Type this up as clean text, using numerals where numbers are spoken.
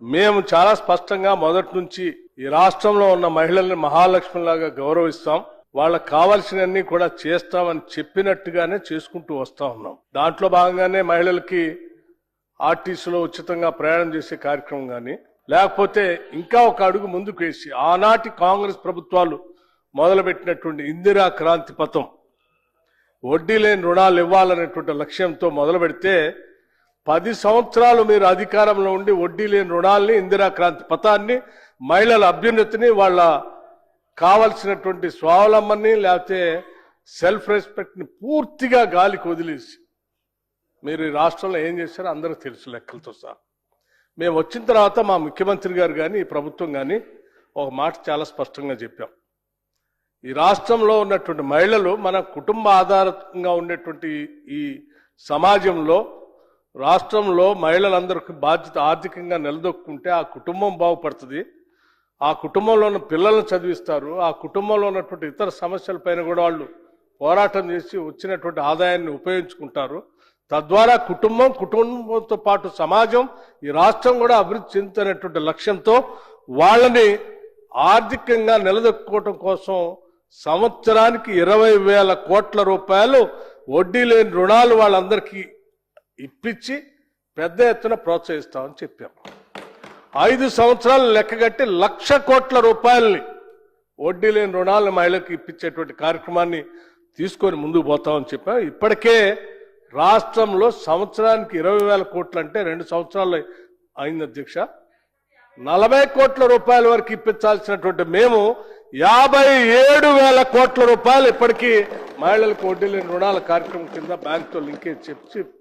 మేము చాలా స్పష్టంగా మొదటి నుంచి ఈ రాష్ట్రంలో ఉన్న మహిళల్ని మహాలక్ష్మిలాగా గౌరవిస్తాం, వాళ్ళకు కావాల్సినవన్నీ కూడా చేస్తామని చెప్పినట్టుగానే చేసుకుంటూ వస్తా ఉన్నాం. దాంట్లో భాగంగానే మహిళలకి ఆర్టీసీలో ఉచితంగా ప్రయాణం చేసే కార్యక్రమం కానీ, లేకపోతే ఇంకా ఒక అడుగు ముందుకు వేసి ఆనాటి కాంగ్రెస్ ప్రభుత్వాలు మొదలుపెట్టినటువంటి ఇందిరా క్రాంతి పథం, వడ్డీ లేని రుణాలు ఇవ్వాలనేటువంటి లక్ష్యంతో మొదలు పెడితే 10 సంవత్సరాలు మీరు అధికారంలో ఉండి వడ్డీ లేని రుణాలని, ఇందిరా క్రాంతి పథాన్ని, మహిళల అభ్యున్నతిని, వాళ్ళ కావలసినటువంటి స్వావలంబనని లేకపోతే సెల్ఫ్ రెస్పెక్ట్ని పూర్తిగా గాలికి వదిలేసి మీరు ఈ రాష్ట్రంలో ఏం చేశారో అందరికీ తెలుసు లెక్కలతో సహా. మేము వచ్చిన తర్వాత మా ముఖ్యమంత్రి గారు కానీ ఈ ప్రభుత్వం కానీ ఒక మాట చాలా స్పష్టంగా చెప్పాం. ఈ రాష్ట్రంలో ఉన్నటువంటి మహిళలు మన కుటుంబ ఆధారంగా ఉండేటువంటి ఈ సమాజంలో, రాష్ట్రంలో మహిళలందరికీ బాధ్యత ఆర్థికంగా నిలదొక్కుంటే ఆ కుటుంబం బాగుపడుతుంది, ఆ కుటుంబంలో ఉన్న పిల్లలను చదివిస్తారు, ఆ కుటుంబంలో ఉన్నటువంటి ఇతర సమస్యలపైన కూడా వాళ్ళు పోరాటం చేసి వచ్చినటువంటి ఆదాయాన్ని ఉపయోగించుకుంటారు. తద్వారా కుటుంబంతో పాటు సమాజం, ఈ రాష్ట్రం కూడా అభివృద్ధి చెందుతున్నటువంటి లక్ష్యంతో వాళ్ళని ఆర్థికంగా నిలదొక్కుకోవటం కోసం సంవత్సరానికి 20,000 కోట్ల రూపాయలు వడ్డీ లేని రుణాలు వాళ్ళందరికీ ఇప్పించి పెద్ద ఎత్తున ప్రోత్సహిస్తామని చెప్పాం. 5 సంవత్సరాలు లెక్కగట్టి 1,00,000 కోట్ల రూపాయలని వడ్డీ లేని రుణాలను మహిళలకు ఇప్పించేటువంటి కార్యక్రమాన్ని తీసుకొని ముందుకు పోతామని చెప్పాం. ఇప్పటికే రాష్ట్రంలో సంవత్సరానికి 20,000 కోట్లు అంటే 2 సంవత్సరాలు అయింది అధ్యక్ష. 40 కోట్ల రూపాయల వరకు ఇప్పించాల్సినటువంటి మేము 57,000 కోట్ల రూపాయలు ఇప్పటికీ మహిళలకు వడ్డీ లేని రుణాల కార్యక్రమం కింద బ్యాంకుతో లింకేజ్ చెప్పి